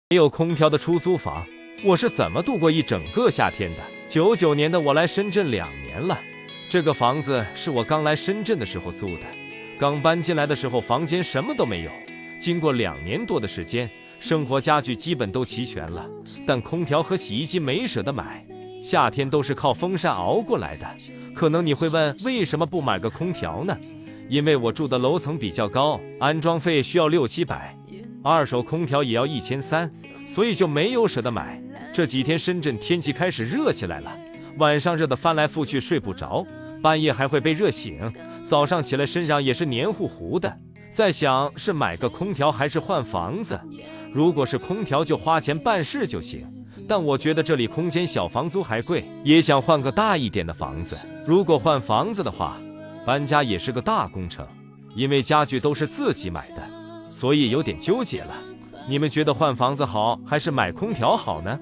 没有空调的出租房，我是怎么度过一整个夏天的？99年的我来深圳2年了，这个房子是我刚来深圳的时候租的，刚搬进来的时候房间什么都没有，经过2年多的时间，生活家具基本都齐全了，但空调和洗衣机没舍得买，夏天都是靠风扇熬过来的。可能你会问，为什么不买个空调呢？因为我住的楼层比较高，安装费需要600-700，二手空调也要1300，所以就没有舍得买。这几天深圳天气开始热起来了，晚上热得翻来覆去睡不着，半夜还会被热醒，早上起来身上也是黏糊糊的。在想是买个空调还是换房子，如果是空调就花钱办事就行，但我觉得这里空间小，房租还贵，也想换个大一点的房子。如果换房子的话，搬家也是个大工程，因为家具都是自己买的，所以有点纠结了。你们觉得换房子好还是买空调好呢？